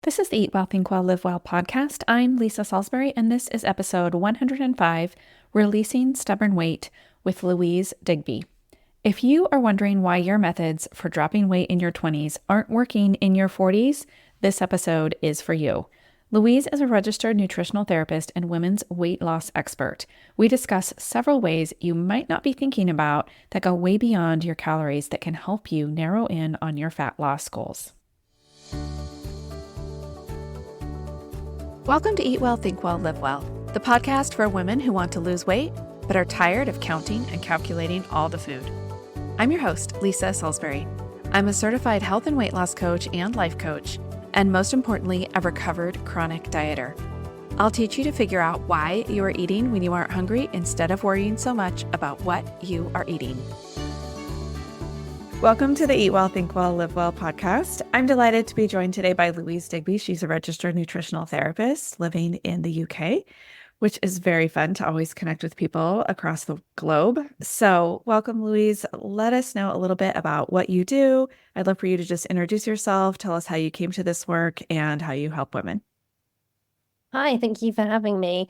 This is the Eat Well, Think Well, Live Well podcast. I'm Lisa Salisbury, and this is episode 105, Releasing Stubborn Weight with Louise Digby. If you are wondering why your methods for dropping weight in your 20s aren't working in your 40s, this episode is for you. Louise is a registered nutritional therapist and women's weight loss expert. We discuss several ways you might not be thinking about that go way beyond your calories that can help you narrow in on your fat loss goals. Welcome to Eat Well, Think Well, Live Well, the podcast for women who want to lose weight but are tired of counting and calculating all the food. I'm your host, Lisa Salisbury. I'm a certified health and weight loss coach and life coach, and most importantly, a recovered chronic dieter. I'll teach you to figure out why you are eating when you aren't hungry instead of worrying so much about what you are eating. Welcome to the Eat Well, Think Well, Live Well podcast. I'm delighted to be joined today by Louise Digby. She's a registered nutritional therapist living in the UK, which is very fun to always connect with people across the globe. So welcome, Louise. Let us know a little bit about what you do. I'd love for you to just introduce yourself, tell us how you came to this work and how you help women. Hi, thank you for having me.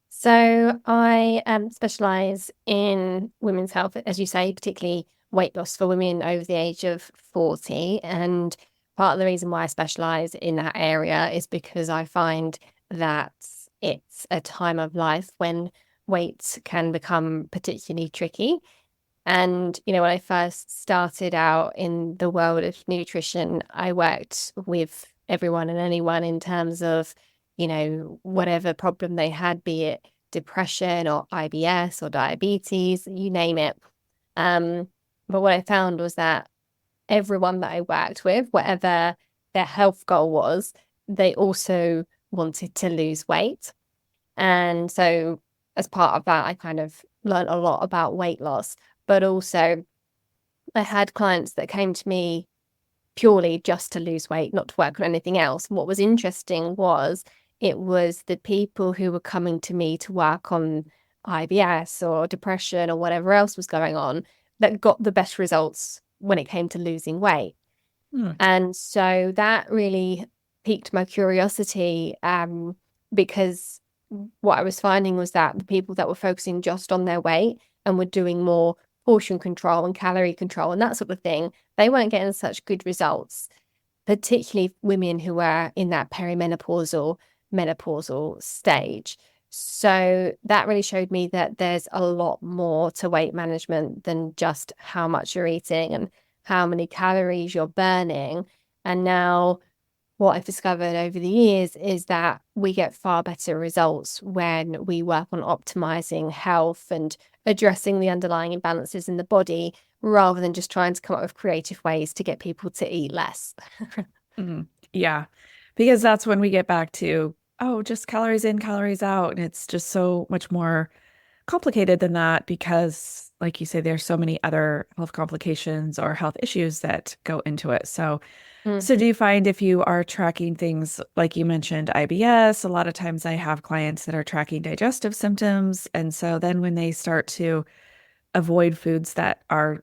So I specialize in women's health, as you say, particularly weight loss for women over the age of 40. And part of the reason why I specialize in that area is because I find that it's a time of life when weight can become particularly tricky. And, when I first started out in the world of nutrition, I worked with everyone and anyone in terms of, whatever problem they had, be it depression or IBS or diabetes, you name it. But what I found was that everyone that I worked with, whatever their health goal was, they also wanted to lose weight. And so as part of that, I kind of learned a lot about weight loss, but also I had clients that came to me purely just to lose weight, not to work on anything else. And what was interesting was it was the people who were coming to me to work on IBS or depression or whatever else was going on that got the best results when it came to losing weight. And so that really piqued my curiosity because what I was finding was that the people that were focusing just on their weight and were doing more portion control and calorie control and that sort of thing, they weren't getting such good results, particularly women who were in that perimenopausal, menopausal stage. So that really showed me that there's a lot more to weight management than just how much you're eating and how many calories you're burning. And now what I've discovered over the years is that we get far better results when we work on optimizing health and addressing the underlying imbalances in the body rather than just trying to come up with creative ways to get people to eat less. Yeah, because that's when we get back to, just calories in, calories out. And it's just so much more complicated than that because, like you say, there's so many other health complications or health issues that go into it. So do you find if you are tracking things, like you mentioned, IBS, a lot of times I have clients that are tracking digestive symptoms. And so then when they start to avoid foods that are,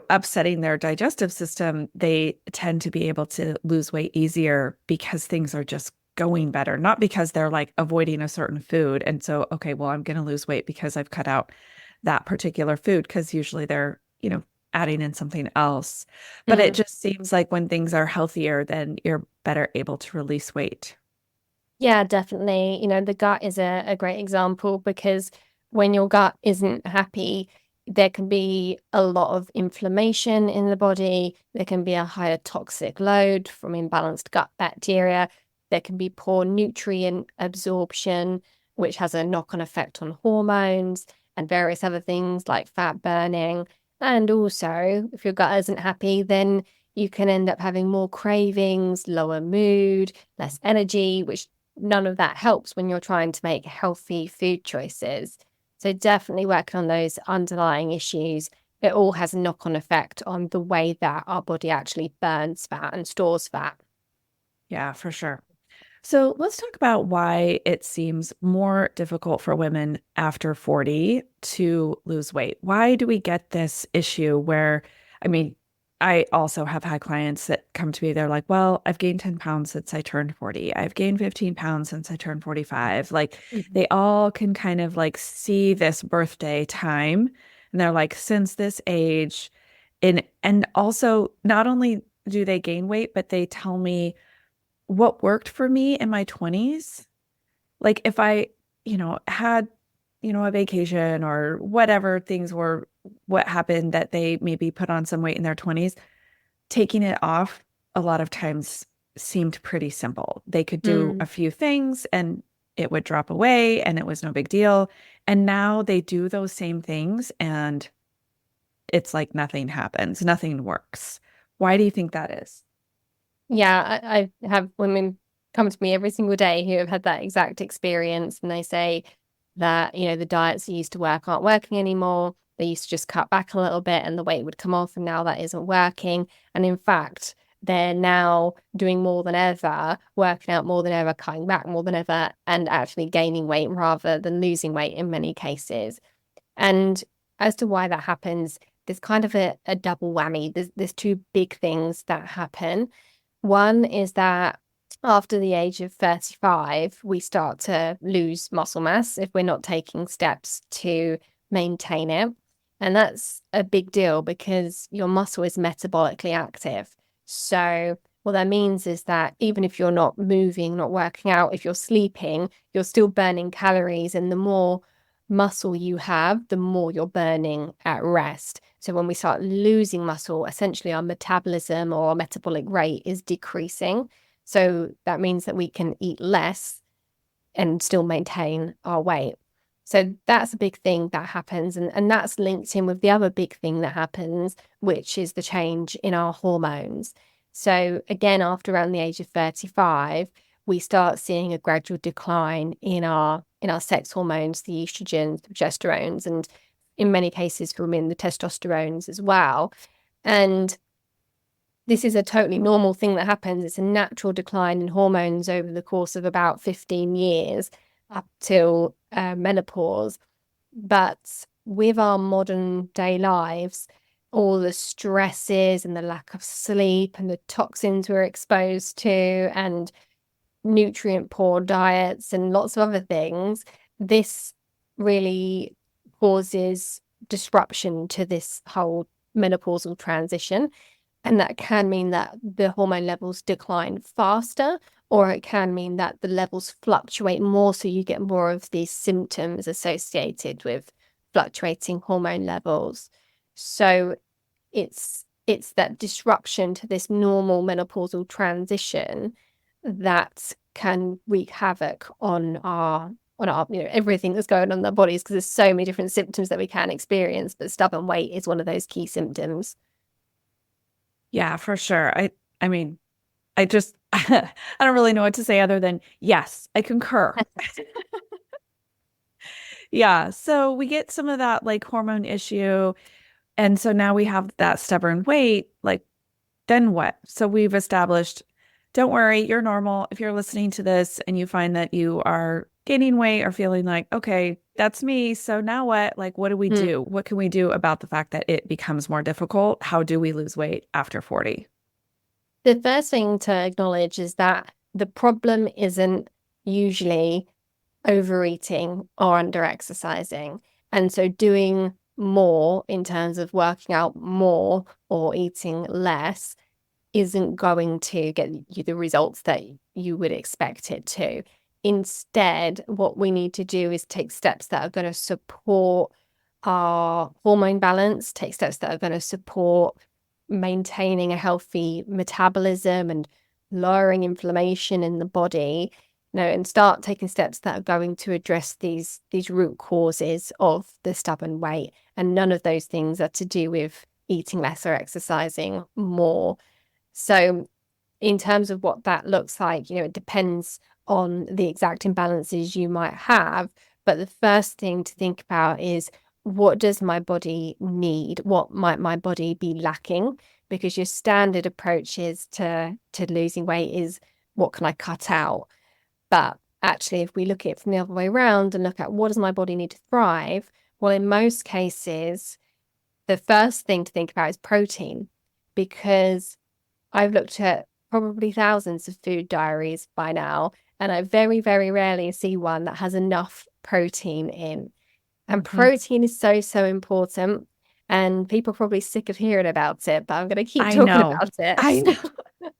upsetting their digestive system, they tend to be able to lose weight easier because things are just going better, not because they're like avoiding a certain food. And so, okay, well, I'm going to lose weight because I've cut out that particular food, because usually they're, adding in something else. But it just seems like when things are healthier, then you're better able to release weight. Yeah, definitely. The gut is a great example because when your gut isn't happy, there can be a lot of inflammation in the body. There can be a higher toxic load from imbalanced gut bacteria. There can be poor nutrient absorption, which has a knock-on effect on hormones and various other things like fat burning. And also, if your gut isn't happy, then you can end up having more cravings, lower mood, less energy, which none of that helps when you're trying to make healthy food choices. So definitely working on those underlying issues. It all has a knock-on effect on the way that our body actually burns fat and stores fat. Yeah, for sure. So let's talk about why it seems more difficult for women after 40 to lose weight. Why do we get this issue where, I also have had clients that come to me, they're like, well, I've gained 10 pounds since I turned 40. I've gained 15 pounds since I turned 45. Like Mhm. they all can kind of like see this birthday time. And they're like, since this age, and also not only do they gain weight, but they tell me what worked for me in my 20s. Like if I, had, a vacation or whatever things were, what happened that they maybe put on some weight in their 20s, taking it off a lot of times seemed pretty simple. They could do a Mm. few things and it would drop away and it was no big deal. And now they do those same things and it's like nothing happens, nothing works. Why do you think that is? Yeah, I have women come to me every single day who have had that exact experience, and they say that, the diets they used to work aren't working anymore. They used to just cut back a little bit and the weight would come off, and now that isn't working. And in fact, they're now doing more than ever, working out more than ever, cutting back more than ever, and actually gaining weight rather than losing weight in many cases. And as to why that happens, there's kind of a double whammy. There's two big things that happen. One is that after the age of 35, we start to lose muscle mass if we're not taking steps to maintain it. And that's a big deal because your muscle is metabolically active. So, what that means is that even if you're not moving, not working out, if you're sleeping, you're still burning calories. And the more muscle you have, the more you're burning at rest. So when we start losing muscle, essentially our metabolism or our metabolic rate is decreasing. So that means that we can eat less and still maintain our weight. So that's a big thing that happens. And that's linked in with the other big thing that happens, which is the change in our hormones. So again, after around the age of 35, we start seeing a gradual decline in our sex hormones, the estrogens, the progesterones, and in many cases for women, the testosterones as well. And this is a totally normal thing that happens. It's a natural decline in hormones over the course of about 15 years up till menopause. But with our modern day lives, all the stresses and the lack of sleep and the toxins we're exposed to and nutrient poor diets and lots of other things, this really causes disruption to this whole menopausal transition. And that can mean that the hormone levels decline faster, or it can mean that the levels fluctuate more. So you get more of these symptoms associated with fluctuating hormone levels. So it's that disruption to this normal menopausal transition that can wreak havoc on our everything that's going on in our bodies, because there's so many different symptoms that we can experience, but stubborn weight is one of those key symptoms. Yeah, for sure. I mean, I just I don't really know what to say other than yes, I concur. Yeah, so we get some of that like hormone issue. And so now we have that stubborn weight. Like, then what? So we've established, don't worry, you're normal. If you're listening to this and you find that you are gaining weight or feeling like, okay, that's me. So now what? Like, what do we Mm. do? What can we do about the fact that it becomes more difficult? How do we lose weight after 40? The first thing to acknowledge is that the problem isn't usually overeating or under exercising. And so doing more in terms of working out more or eating less isn't going to get you the results that you would expect it to. Instead, what we need to do is take steps that are going to support our hormone balance, take steps that are going to support maintaining a healthy metabolism and lowering inflammation in the body, and start taking steps that are going to address these root causes of the stubborn weight. And none of those things are to do with eating less or exercising more. So in terms of what that looks like, it depends on the exact imbalances you might have. But the first thing to think about is, what does my body need? What might my body be lacking? Because your standard approach is to losing weight is, what can I cut out? But actually, if we look at it from the other way around and look at what does my body need to thrive, well, in most cases, the first thing to think about is protein. because I've looked at probably thousands of food diaries by now, and I very, very rarely see one that has enough protein in. And Hmm. protein is so, so important. And people are probably sick of hearing about it, but I'm going to keep I talking know. about it. I know.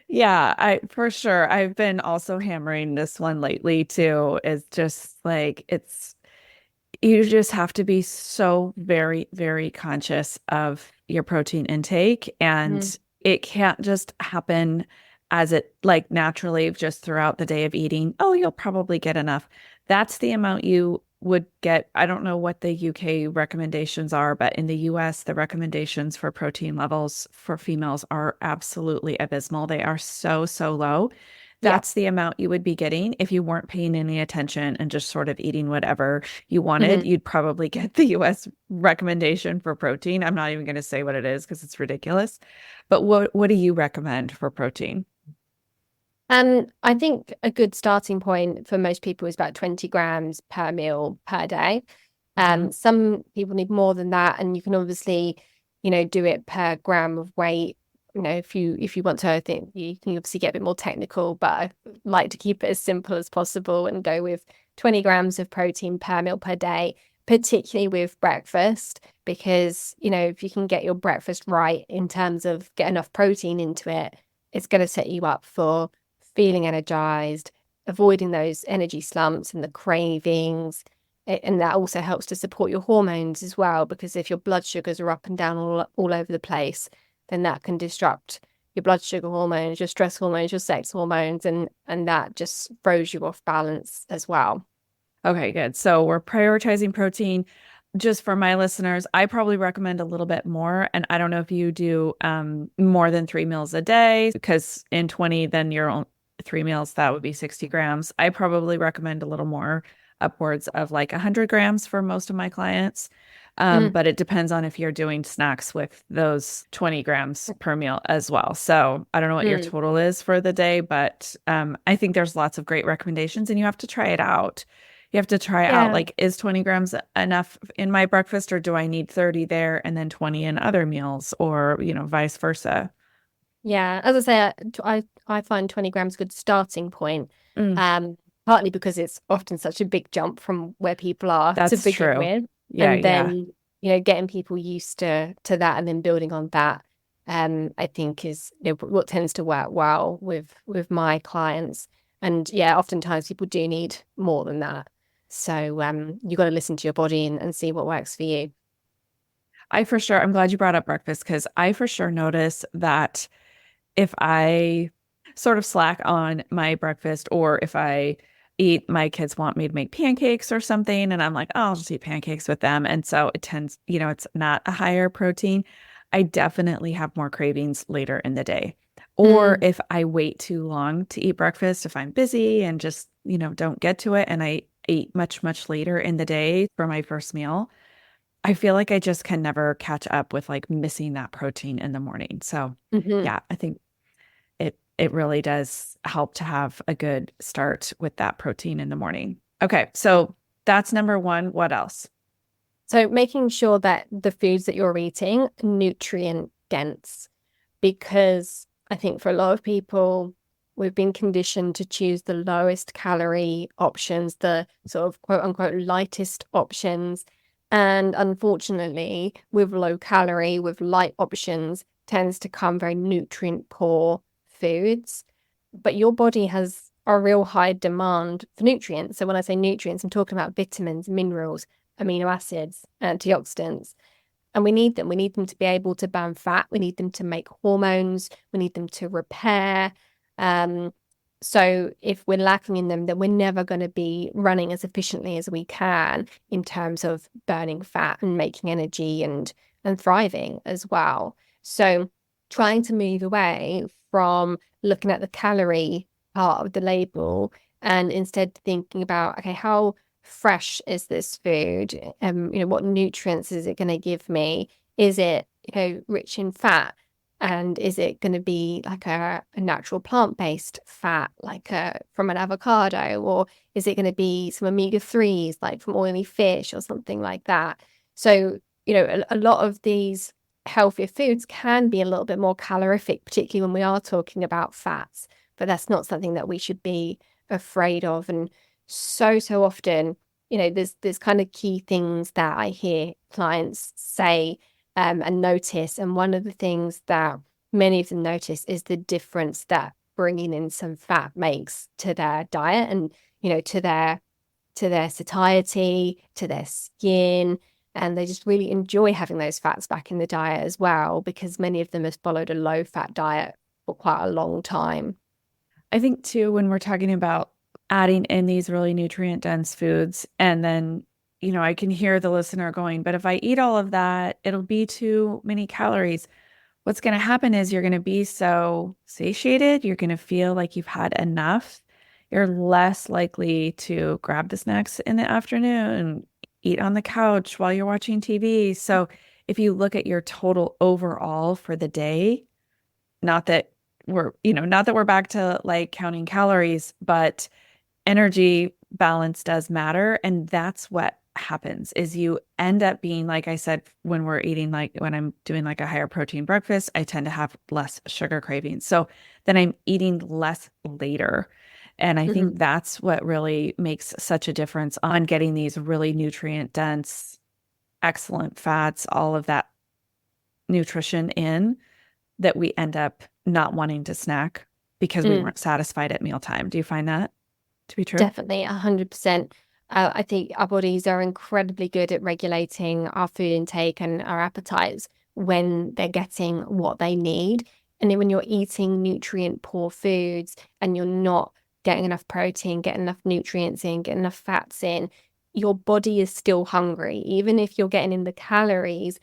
Yeah, I for sure. I've been also hammering this one lately too. It's just like you just have to be so very, very conscious of your protein intake. Mm, And it can't just happen as it like naturally just throughout the day of eating. Oh, you'll probably get enough. That's the amount you would get. I don't know what the UK recommendations are, but in the US, the recommendations for protein levels for females are absolutely abysmal. They are so, so low. yeah. That's the amount you would be getting if you weren't paying any attention and just sort of eating whatever you wanted. Mhm. You'd probably get the US recommendation for protein. I'm not even going to say what it is because it's ridiculous. But what do you recommend for protein? I think a good starting point for most people is about 20 grams per meal per day. Hmm. Some people need more than that, and you can obviously, do it per gram of weight. If you want to, I think you can obviously get a bit more technical, but I like to keep it as simple as possible and go with 20 grams of protein per meal per day, particularly with breakfast, because, if you can get your breakfast right in terms of get enough protein into it, it's going to set you up for feeling energized, avoiding those energy slumps and the cravings. And that also helps to support your hormones as well, because if your blood sugars are up and down all over the place, then that can disrupt your blood sugar hormones, your stress hormones, your sex hormones, and that just throws you off balance as well. Okay, good. So we're prioritizing protein. Just for my listeners, I probably recommend a little bit more. And I don't know if you do more than 3 meals a day, because in 20, then you're on 3 meals, that would be 60 grams. I probably recommend a little more, upwards of like 100 grams for most of my clients. Mm, But it depends on if you're doing snacks with those 20 grams per meal as well. So I don't know what your mm. total is for the day, but I think there's lots of great recommendations and you have to try it out. You have to try out Yeah. like, is 20 grams enough in my breakfast or do I need 30 there and then 20 in other meals or, vice versa? Yeah, as I say, I find 20 grams a good starting point. Mm, Um, Partly because it's often such a big jump from where people are to that's begin true. with, Yeah, and yeah. then getting people used to that and then building on that. I think is what tends to work well with my clients. And yeah, oftentimes people do need more than that. So you got to listen to your body and see what works for you. I'm glad you brought up breakfast because I for sure notice that if I sort of slack on my breakfast or if I eat, my kids want me to make pancakes or something, and I'm like, oh, I'll just eat pancakes with them. And so it tends, it's not a higher protein. I definitely have more cravings later in the day. Or Mm, if I wait too long to eat breakfast, if I'm busy and just, don't get to it, and I eat much, much later in the day for my first meal, I feel like I just can never catch up with like missing that protein in the morning. So, mhm. yeah, I think it really does help to have a good start with that protein in the morning. Okay, so that's number one. What else? So making sure that the foods that you're eating are nutrient dense, because I think for a lot of people, we've been conditioned to choose the lowest calorie options, the sort of quote unquote lightest options. And unfortunately, with low calorie, with light options, tends to come very nutrient poor foods. But your body has a real high demand for nutrients. So when I say nutrients, I'm talking about vitamins, minerals, amino acids, antioxidants. And we need them. We need them to be able to burn fat. We need them to make hormones. We need them to repair. Um, so if we're lacking in them, then we're never going to be running as efficiently as we can in terms of burning fat and making energy and thriving as well. So trying to move away from looking at the calorie part of the label and instead thinking about, okay, how fresh is this food? What nutrients is it going to give me? Is it, rich in fat? And is it going to be like a natural plant-based fat, like from an avocado? Or is it going to be some omega-3s, like from oily fish or something like that? So, a lot of these healthier foods can be a little bit more calorific, particularly when we are talking about fats, but that's not something that we should be afraid of. And so often, there's kind of key things that I hear clients say and notice. And one of the things that many of them notice is the difference that bringing in some fat makes to their diet and, to their satiety, to their skin, and they just really enjoy having those fats back in the diet as well, because many of them have followed a low fat diet for quite a long time. I think too, when we're talking about adding in these really nutrient dense foods, and then, I can hear the listener going, but if I eat all of that, it'll be too many calories. What's going to happen is you're going to be so satiated, you're going to feel like you've had enough. You're less likely to grab the snacks in the afternoon and eat on the couch while you're watching TV. So if you look at your total overall for the day, not that not that we're back to like counting calories, but energy balance does matter. And that's what happens is you end up being, like I said, when we're eating, like when I'm doing like a higher protein breakfast, I tend to have less sugar cravings. So then I'm eating less later. And I think Mhm. that's what really makes such a difference on getting these really nutrient dense, excellent fats, all of that nutrition in that we end up not wanting to snack because we Mm. weren't satisfied at mealtime. Do you find that to be true? Definitely, 100%. I think our bodies are incredibly good at regulating our food intake and our appetites when they're getting what they need. And then when you're eating nutrient poor foods and you're not getting enough protein, getting enough nutrients in, getting enough fats in, your body is still hungry. Even if you're getting in the calories,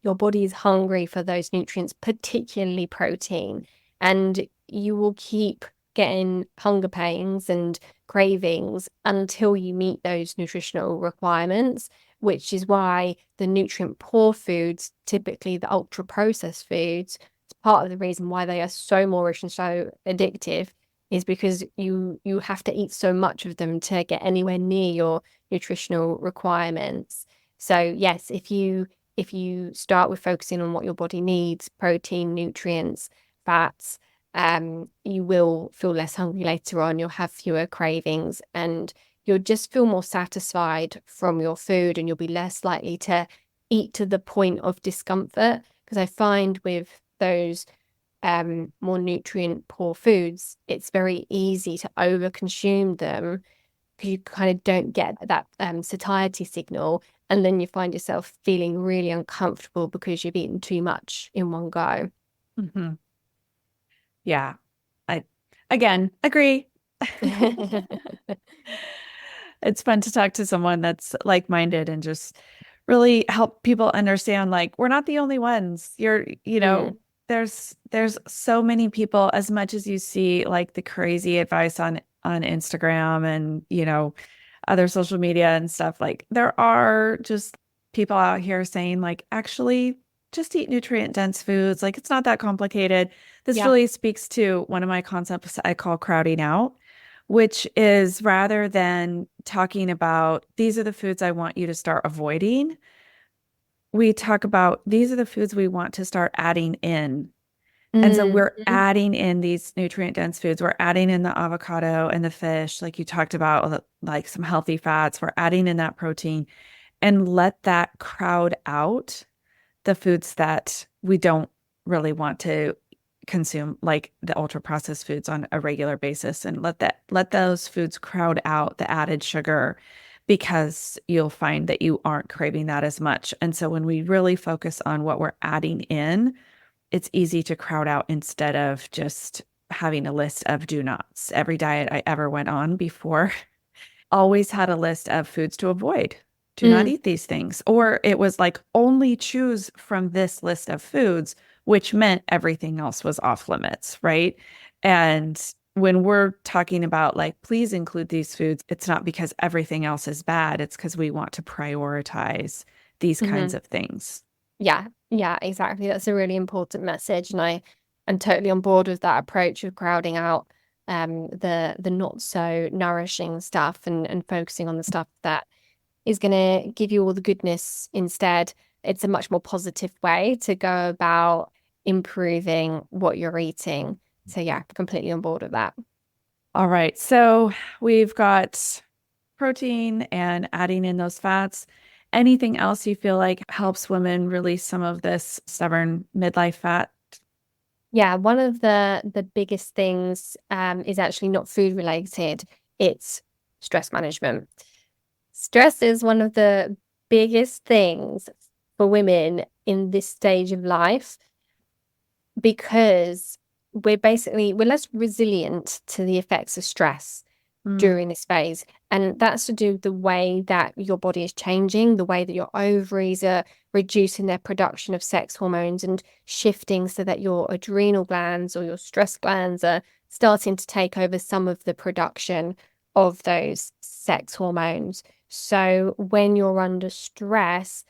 your body is hungry for those nutrients, particularly protein. And you will keep getting hunger pains and cravings until you meet those nutritional requirements, which is why the nutrient poor foods, typically the ultra processed foods, it's part of the reason why they are so more rich and so addictive, is because you have to eat so much of them to get anywhere near your nutritional requirements. So yes, if you start with focusing on what your body needs, protein, nutrients, fats, you will feel less hungry later on. You'll have fewer cravings and you'll just feel more satisfied from your food, and you'll be less likely to eat to the point of discomfort. Because I find with those more nutrient poor foods, it's very easy to overconsume them because you kind of don't get that satiety signal. And then you find yourself feeling really uncomfortable because you've eaten too much in one go. Hmm. Yeah. I, again, agree. It's fun to talk to someone that's like-minded and just really help people understand like we're not the only ones. Mm, There's so many people, as much as you see like the crazy advice on Instagram and other social media and stuff, like there are just people out here saying like actually just eat nutrient dense foods. Like it's not that complicated. This yeah. really speaks to one of my concepts I call crowding out, which is rather than talking about these are the foods I want you to start avoiding, we talk about these are the foods we want to start adding in. And so Mm, we're adding in these nutrient dense foods. We're adding in the avocado and the fish, like you talked about, like some healthy fats. We're adding in that protein and let that crowd out the foods that we don't really want to consume, like the ultra processed foods on a regular basis, and let those foods crowd out the added sugar because you'll find that you aren't craving that as much. And so when we really focus on what we're adding in, it's easy to crowd out instead of just having a list of do nots. Every diet I ever went on before always had a list of foods to avoid. Do not mm, eat these things. Or it was like only choose from this list of foods, which meant everything else was off limits, right? And when we're talking about like, please include these foods, it's not because everything else is bad. It's because we want to prioritize these kinds mhm. of things. Yeah, yeah, exactly. That's a really important message, and I am totally on board with that approach of crowding out the not so nourishing stuff and focusing on the stuff that is going to give you all the goodness instead. it's a much more positive way to go about improving what you're eating. So yeah, completely on board with that. All right. So we've got protein and adding in those fats. Anything else you feel like helps women release some of this stubborn midlife fat? Yeah, one of the biggest things is actually not food related. It's stress management. Stress is one of the biggest things for women in this stage of life because we're less resilient to the effects of stress Mm, during this phase. And that's to do with the way that your body is changing, the way that your ovaries are reducing their production of sex hormones and shifting so that your adrenal glands or your stress glands are starting to take over some of the production of those sex hormones. So when you're under stress,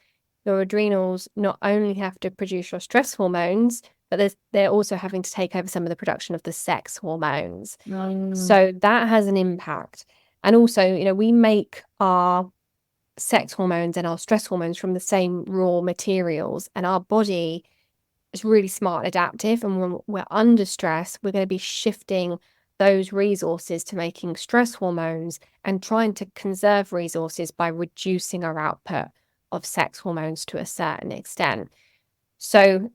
your adrenals not only have to produce your stress hormones, but they're also having to take over some of the production of the sex hormones. mm. So that has an impact. And also, we make our sex hormones and our stress hormones from the same raw materials, and our body is really smart and adaptive. And when we're under stress, we're going to be shifting those resources to making stress hormones and trying to conserve resources by reducing our output of sex hormones to a certain extent. So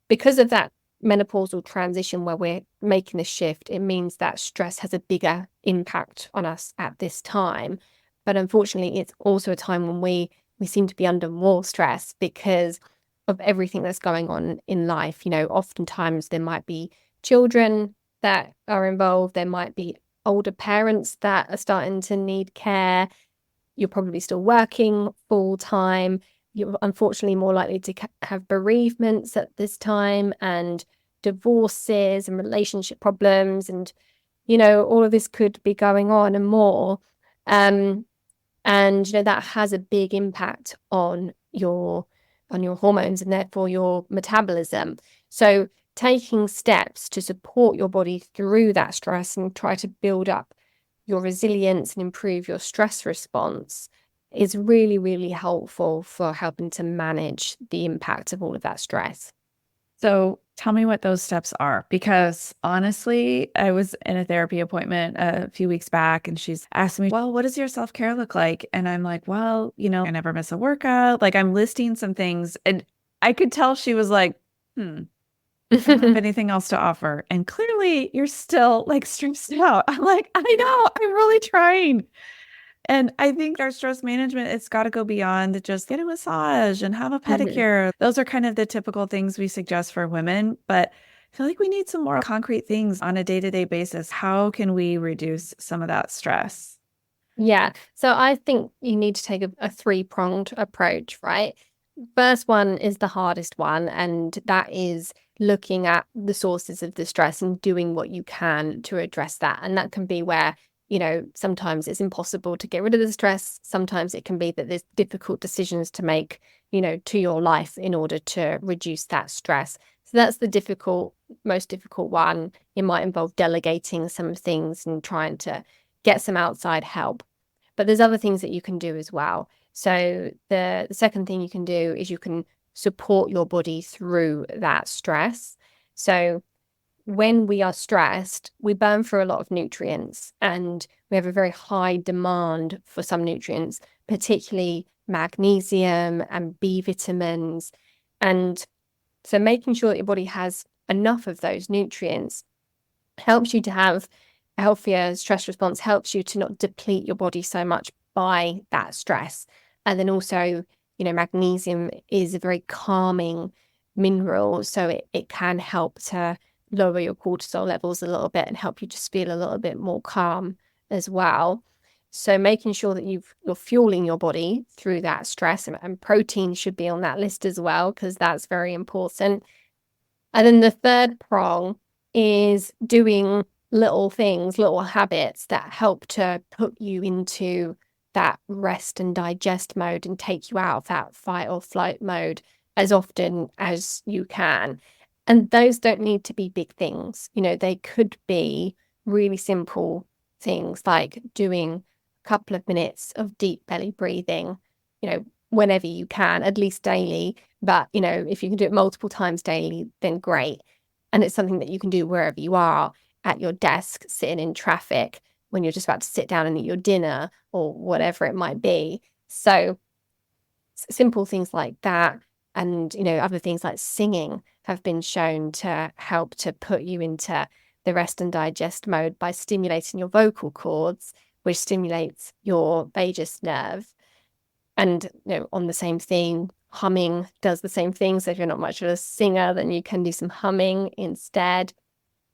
because of that menopausal transition where we're making this shift, it means that stress has a bigger impact on us at this time. But unfortunately, it's also a time when we seem to be under more stress because of everything that's going on in life. Oftentimes there might be children that are involved, there might be older parents that are starting to need care. You're probably still working full time. You're unfortunately more likely to have bereavements at this time and divorces and relationship problems. And, all of this could be going on and more. Um, and, that has a big impact on your hormones and therefore your metabolism. So taking steps to support your body through that stress and try to build up your resilience and improve your stress response is really, really helpful for helping to manage the impact of all of that stress. So tell me what those steps are, because honestly, I was in a therapy appointment a few weeks back and she's asking me, well, what does your self-care look like? And I'm like, well, I never miss a workout. Like I'm listing some things and I could tell she was like, I don't have anything else to offer. And clearly you're still like stressed out. I'm like, I know, I'm really trying. And I think our stress management, it's got to go beyond just get a massage and have a Mhm. pedicure. Those are kind of the typical things we suggest for women, but I feel like we need some more concrete things on a day-to-day basis. How can we reduce some of that stress? Yeah. So I think you need to take a three-pronged approach, right? First one is the hardest one, and that is looking at the sources of the stress and doing what you can to address that. And that can be where, sometimes it's impossible to get rid of the stress. Sometimes it can be that there's difficult decisions to make, to your life in order to reduce that stress. So that's the most difficult one. It might involve delegating some things and trying to get some outside help. But there's other things that you can do as well. So the second thing you can do is you can support your body through that stress. So when we are stressed, we burn through a lot of nutrients and we have a very high demand for some nutrients, particularly magnesium and B vitamins. And so making sure that your body has enough of those nutrients helps you to have a healthier stress response, helps you to not deplete your body so much by that stress. And then also, magnesium is a very calming mineral. So it can help to lower your cortisol levels a little bit and help you just feel a little bit more calm as well. So making sure that you're fueling your body through that stress, and protein should be on that list as well, because that's very important. And then the third prong is doing little things, little habits that help to put you into that rest and digest mode and take you out of that fight or flight mode as often as you can. And those don't need to be big things. They could be really simple things like doing a couple of minutes of deep belly breathing, whenever you can, at least daily. But, if you can do it multiple times daily, then great. And it's something that you can do wherever you are, at your desk, sitting in traffic, when you're just about to sit down and eat your dinner or whatever it might be. So simple things like that. And, other things like singing have been shown to help to put you into the rest and digest mode by stimulating your vocal cords, which stimulates your vagus nerve. And, on the same theme, humming does the same thing. So if you're not much of a singer, then you can do some humming instead.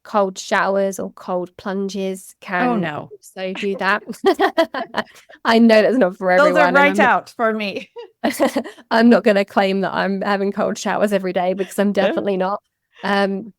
Cold showers or cold plunges Oh can no. also do that. I know that's not for Those are everyone, and right out for me. I'm not going to claim that I'm having cold showers every day, because I'm definitely not.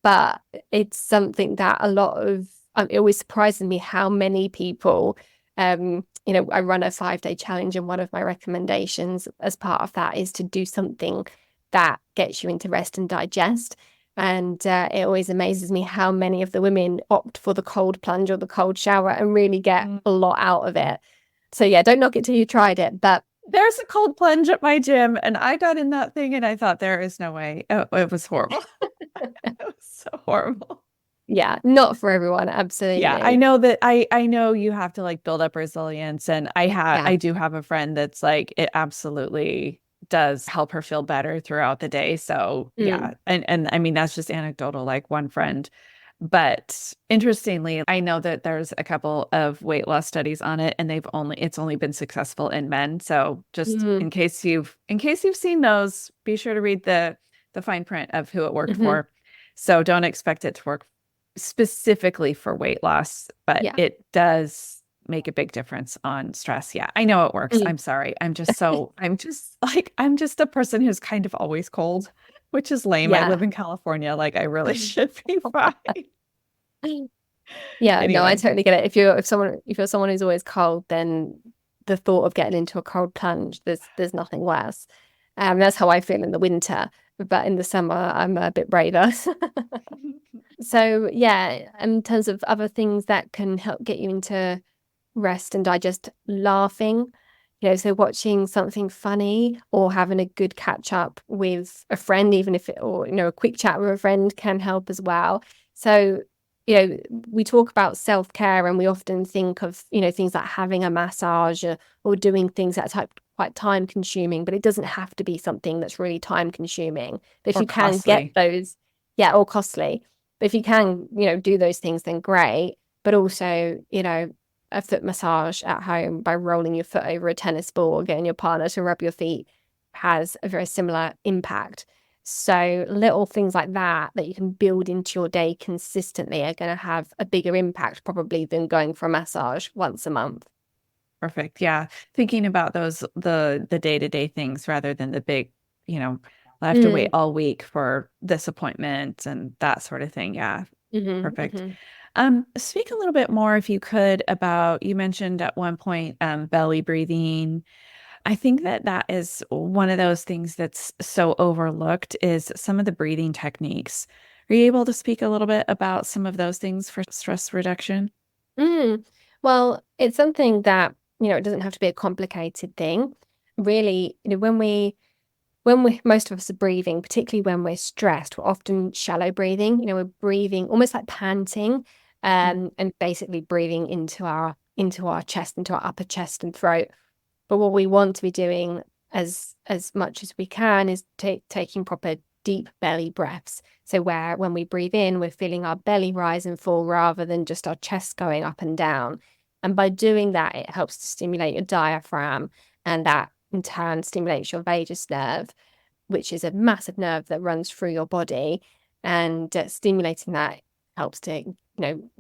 But it's something that a lot of it always surprises me how many people, I run a 5-day challenge, and one of my recommendations as part of that is to do something that gets you into rest and digest. And it always amazes me how many of the women opt for the cold plunge or the cold shower and really get a lot out of it. So yeah, don't knock it till you tried it. But there's a cold plunge at my gym, and I got in that thing and I thought, there is no way. Oh, it was horrible. It was so horrible. Yeah, not for everyone, Yeah, I absolutely. know that I know you have to like build up resilience, and Yeah. I do have a friend that's like, it absolutely does help her feel better throughout the day. So yeah, Mm. and I mean that's just anecdotal, like one friend. But interestingly, I know that there's a couple of weight loss studies on it, and it's only been successful in men. So just Mm. in case you've seen those, be sure to read the fine print of who it worked Hmm. for. So don't expect it to work specifically for weight loss, but Yeah. it does make a big difference on stress. Yeah, I know it works. Mm. I'm sorry. I'm just a person who's kind of always cold, which is lame. I Yeah. live in California. Like I really should be fine. Yeah, no, I Anyway, totally get it. If you're someone who's always cold, then the thought of getting into a cold plunge, there's nothing worse. That's how I feel in the winter, but in the summer I'm a bit braver. So yeah, in terms of other things that can help get you into rest and digest, laughing, so watching something funny or having a good catch up with a friend, even if it, or, a quick chat with a friend can help as well. So, we talk about self-care and we often think of, things like having a massage, or doing things that are quite time consuming, but it doesn't have to be something that's really time consuming. But if or you can get costly. those, yeah, or costly, but if you can, do those things, then great. But also, a foot massage at home by rolling your foot over a tennis ball or getting your partner to rub your feet has a very similar impact. So little things like that you can build into your day consistently are going to have a bigger impact probably than going for a massage once a month. Perfect. Yeah. Thinking about the day-to-day things rather than the big, you know, I have to wait Mm. all week for this appointment and that sort of thing. Yeah. Hmm. Perfect. Hmm. Speak a little bit more, if you could, about, you mentioned at one point, belly breathing. I think that that is one of those things that's so overlooked, is some of the breathing techniques. Are you able to speak a little bit about some of those things for stress reduction? Mm. Well, it's something that, it doesn't have to be a complicated thing. Really, when we most of us are breathing, particularly when we're stressed, we're often shallow breathing. We're breathing almost like panting, Mm. and basically breathing into our chest, into our upper chest and throat. But what we want to be doing as much as we can is taking proper deep belly breaths. So where when we breathe in, we're feeling our belly rise and fall rather than just our chest going up and down. And by doing that, it helps to stimulate your diaphragm, and that in turn stimulates your vagus nerve, which is a massive nerve that runs through your body. And stimulating that helps to,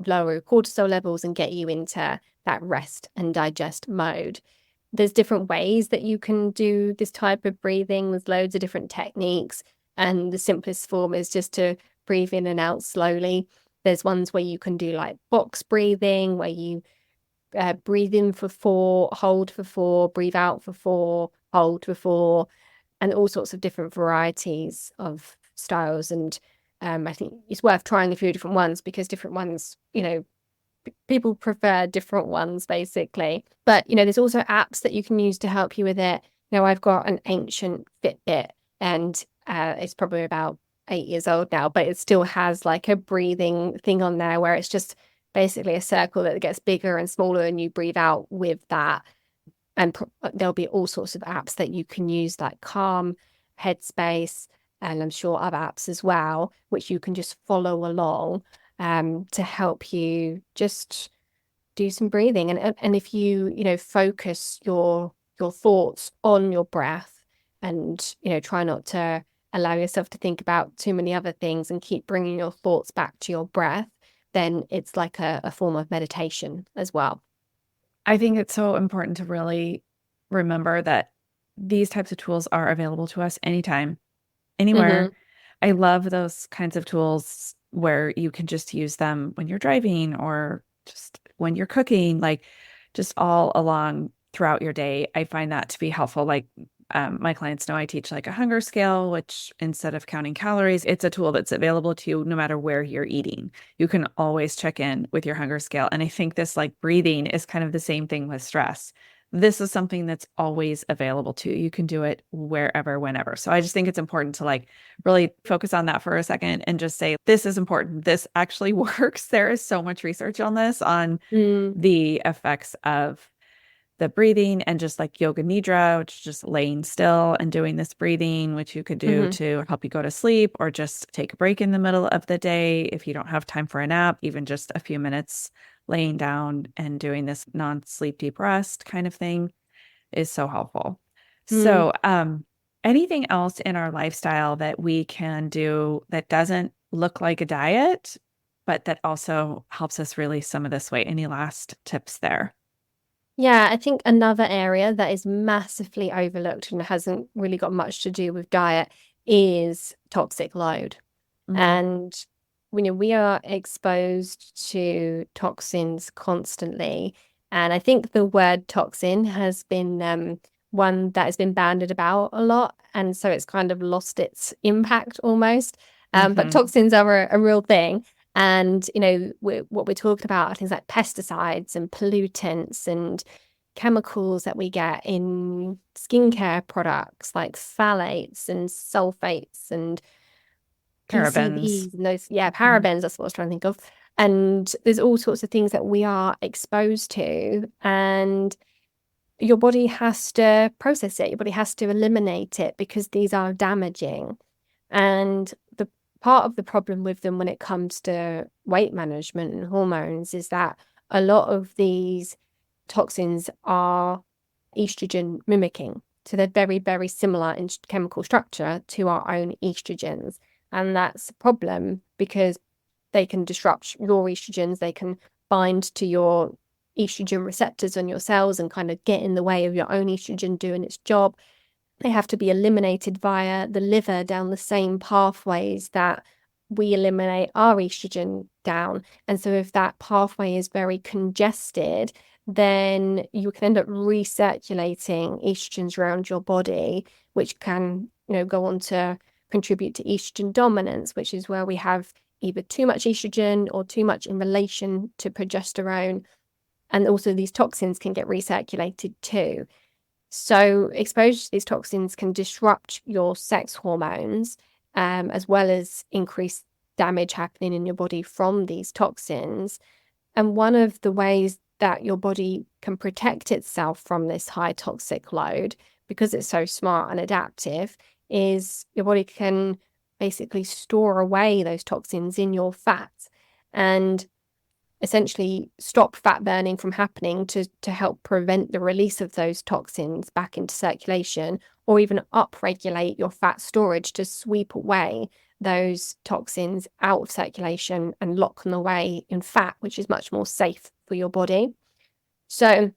lower your cortisol levels and get you into that rest and digest mode. There's different ways that you can do this type of breathing. There's loads of different techniques. And the simplest form is just to breathe in and out slowly. There's ones where you can do like box breathing, where you breathe in for 4, hold for 4, breathe out for 4, hold for 4, and all sorts of different varieties of styles. And I think it's worth trying a few different ones, because different ones, people prefer different ones basically. But, there's also apps that you can use to help you with it. Now, I've got an ancient Fitbit, and it's probably about 8 years old now, but it still has like a breathing thing on there where it's just basically a circle that gets bigger and smaller, and you breathe out with that. And there'll be all sorts of apps that you can use, like Calm, Headspace, and I'm sure other apps as well, which you can just follow along to help you just do some breathing. And if you focus your thoughts on your breath, and try not to allow yourself to think about too many other things, and keep bringing your thoughts back to your breath, then it's like a form of meditation as well. I think it's so important to really remember that these types of tools are available to us anytime, anywhere. Hmm. I love those kinds of tools where you can just use them when you're driving or just when you're cooking, like just all along throughout your day. I find that to be helpful. Like my clients know I teach like a hunger scale, which instead of counting calories, it's a tool that's available to you no matter where you're eating. You can always check in with your hunger scale. And I think this like breathing is kind of the same thing with stress. This is something that's always available to you. You can do it wherever, whenever. So I just think it's important to like really focus on that for a second and just say, this is important. This actually works. There is so much research on this, on Mm. the effects of the breathing and just like yoga nidra, which is just laying still and doing this breathing, which you could do Hmm. to help you go to sleep or just take a break in the middle of the day. If you don't have time for a nap, even just a few minutes laying down and doing this non-sleep deep rest kind of thing is so helpful. Mm. So, anything else in our lifestyle that we can do that doesn't look like a diet, but that also helps us release some of this weight? Any last tips there? Yeah, I think another area that is massively overlooked and hasn't really got much to do with diet is toxic load. Mm, And we are exposed to toxins constantly. And I think the word toxin has been one that has been bandied about a lot. And so it's kind of lost its impact almost. But hmm. toxins are a real thing. And, what we're talking about are things like pesticides and pollutants and chemicals that we get in skincare products like phthalates and sulfates and Parabens. PCBs and those, yeah, Mhm. parabens, that's what I was trying to think of. And there's all sorts of things that we are exposed to, and your body has to process it. Your body has to eliminate it because these are damaging. And the part of the problem with them when it comes to weight management and hormones is that a lot of these toxins are estrogen mimicking. So they're very, very similar in chemical structure to our own estrogens. And that's a problem because they can disrupt your estrogens, they can bind to your estrogen receptors on your cells and kind of get in the way of your own estrogen doing its job. They have to be eliminated via the liver down the same pathways that we eliminate our estrogen down. And so, if that pathway is very congested, then you can end up recirculating estrogens around your body, which can, go on to contribute to estrogen dominance, which is where we have either too much estrogen or too much in relation to progesterone. And also, these toxins can get recirculated too. So, exposure to these toxins can disrupt your sex hormones, as well as increase damage happening in your body from these toxins. And one of the ways that your body can protect itself from this high toxic load, because it's so smart and adaptive, is your body can basically store away those toxins in your fat and essentially stop fat burning from happening to help prevent the release of those toxins back into circulation, or even upregulate your fat storage to sweep away those toxins out of circulation and lock them away in fat, which is much more safe for your body. So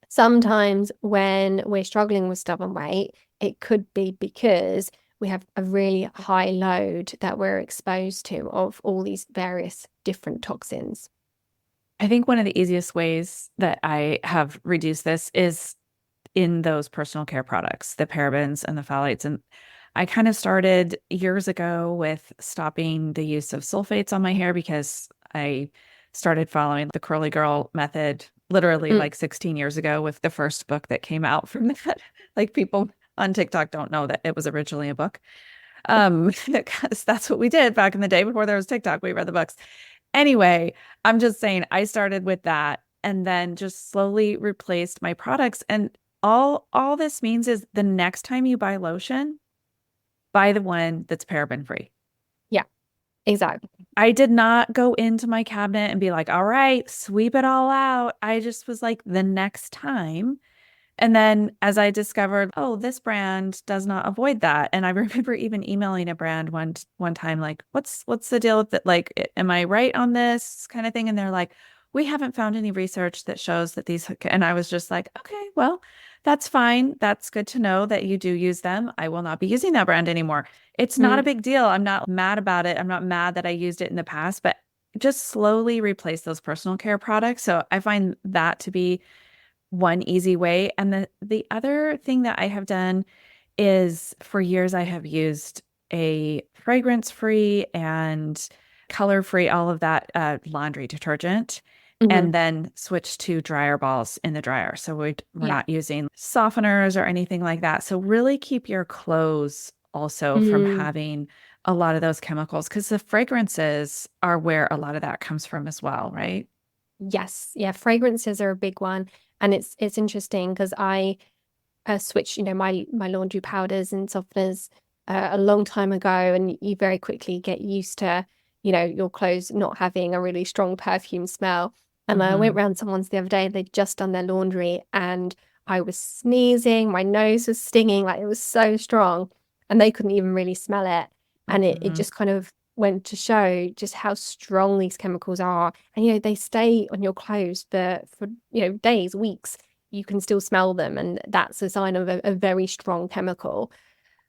sometimes when we're struggling with stubborn weight, it could be because we have a really high load that we're exposed to of all these various different toxins. I think one of the easiest ways that I have reduced this is in those personal care products, the parabens and the phthalates. And I kind of started years ago with stopping the use of sulfates on my hair because I started following the curly girl method literally Mm. like 16 years ago with the first book that came out from that. Like people on TikTok don't know that it was originally a book. Because that's what we did back in the day before there was TikTok. We read the books. Anyway, I'm just saying I started with that and then just slowly replaced my products. And all this means is the next time you buy lotion, buy the one that's paraben free. Yeah, exactly. I did not go into my cabinet and be like, all right, sweep it all out. I just was like, the next time. And then as I discovered, oh, this brand does not avoid that. And I remember even emailing a brand one time, like, what's the deal with it? Like, am I right on this kind of thing? And they're like, we haven't found any research that shows that these, and I was just like, okay, well, that's fine. That's good to know that you do use them. I will not be using that brand anymore. It's not a Mm. big deal. I'm not mad about it. I'm not mad that I used it in the past, but just slowly replace those personal care products. So I find that to be one easy way. And the other thing that I have done is for years I have used a fragrance-free and color-free, all of that laundry detergent, Hmm. and then switch to dryer balls in the dryer. So we're Yeah. not using softeners or anything like that. So really keep your clothes also from Mm. having a lot of those chemicals because the fragrances are where a lot of that comes from as well, right? Yes. Yeah. Fragrances are a big one. And it's interesting because I switched, my laundry powders and softeners a long time ago, and you very quickly get used to, your clothes not having a really strong perfume smell. And I went Hmm. round someone's the other day, they'd just done their laundry, and I was sneezing, my nose was stinging, like it was so strong, and they couldn't even really smell it. And it Hmm. just kind of went to show just how strong these chemicals are. And, they stay on your clothes for days, weeks. You can still smell them, and that's a sign of a very strong chemical.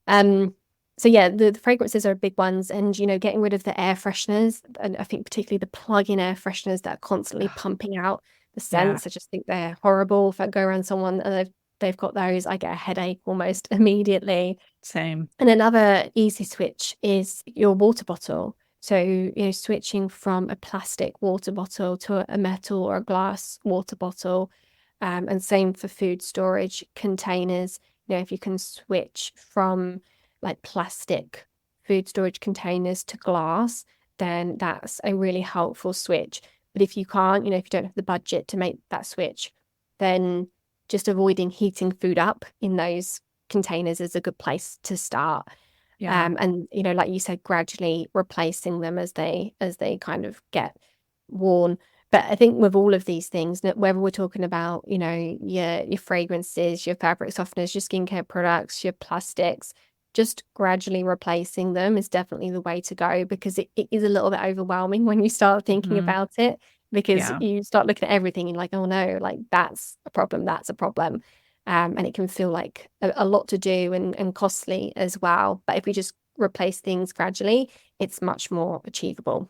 Um, so yeah, the fragrances are big ones, and getting rid of the air fresheners, and I think particularly the plug-in air fresheners that are constantly pumping out the Yeah, scents. I just think they're horrible. If I go around someone and they've got those, I get a headache almost immediately. same. And another easy switch is your water bottle. So, switching from a plastic water bottle to a metal or a glass water bottle. And same for food storage containers. If you can switch from like plastic food storage containers to glass, then that's a really helpful switch. But if you can't, if you don't have the budget to make that switch, then just avoiding heating food up in those containers is a good place to start. Yeah. And like you said, gradually replacing them as they kind of get worn. But I think with all of these things, whether we're talking about your fragrances, your fabric softeners, your skincare products, your plastics, just gradually replacing them is definitely the way to go, because it is a little bit overwhelming when you start thinking Hmm. about it, because Yeah. you start looking at everything and like, oh no, like that's a problem, that's a problem. And it can feel like a lot to do and costly as well. But if we just replace things gradually, it's much more achievable.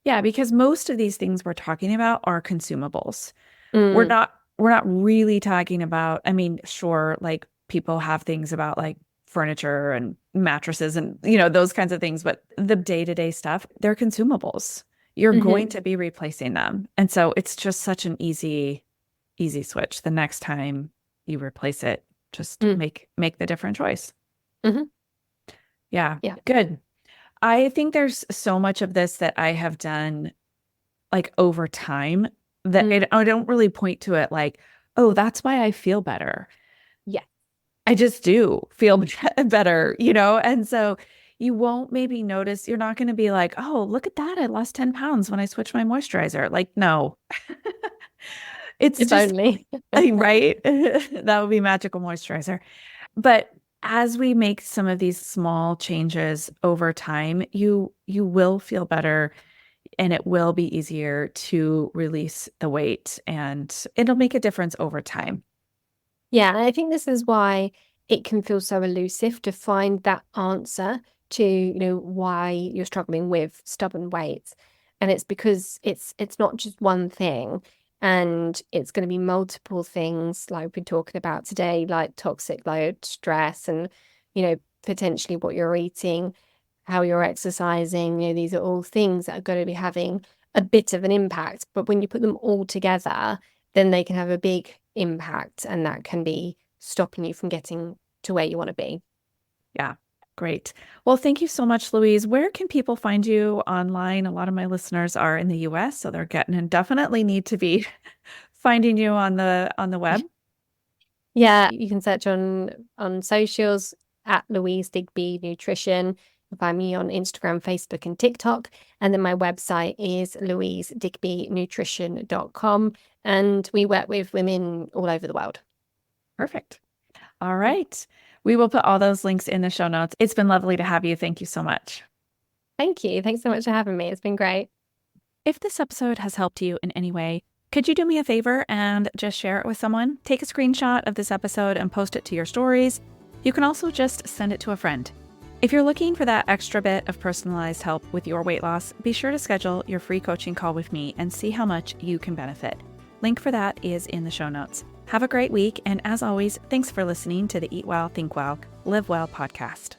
Yeah, because most of these things we're talking about are consumables. We're Mm. not we're not really talking about, I mean, sure, like people have things about like furniture and mattresses and those kinds of things, but the day-to-day stuff, they're consumables. You're going Hmm. to be replacing them. And so it's just such an easy switch. The next time you replace it, just Mm. make the different choice. Hmm. Yeah, Yeah. good. I think there's so much of this that I have done like over time that Mm. I don't really point to it like, oh, that's why I feel better. Yeah. I just do feel better, And so you won't maybe notice, you're not going to be like, oh, look at that. I lost 10 pounds when I switched my moisturizer. Like, no, it's If just, only. right? That would be magical moisturizer. But as we make some of these small changes over time, you will feel better and it will be easier to release the weight and it'll make a difference over time. Yeah, and I think this is why it can feel so elusive to find that answer to, why you're struggling with stubborn weight. And it's because it's not just one thing, and it's going to be multiple things like we've been talking about today, like toxic load, stress, and potentially what you're eating, how you're exercising. These are all things that are going to be having a bit of an impact, but when you put them all together, then they can have a big impact, and that can be stopping you from getting to where you want to be. Yeah, great. Well, thank you so much, Louise. Where can people find you online? A lot of my listeners are in the US, so they're getting and definitely need to be finding you on the web. Yeah, you can search on socials at Louise Digby Nutrition. You can find me on Instagram, Facebook, and TikTok. And then my website is louisedigbynutrition.com. And we work with women all over the world. Perfect. All right. We will put all those links in the show notes. It's been lovely to have you. Thank you so much. Thank you. Thanks so much for having me. It's been great. If this episode has helped you in any way, could you do me a favor and just share it with someone? Take a screenshot of this episode and post it to your stories. You can also just send it to a friend. If you're looking for that extra bit of personalized help with your weight loss, be sure to schedule your free coaching call with me and see how much you can benefit. Link for that is in the show notes. Have a great week, and as always, thanks for listening to the Eat Well, Think Well, Live Well podcast.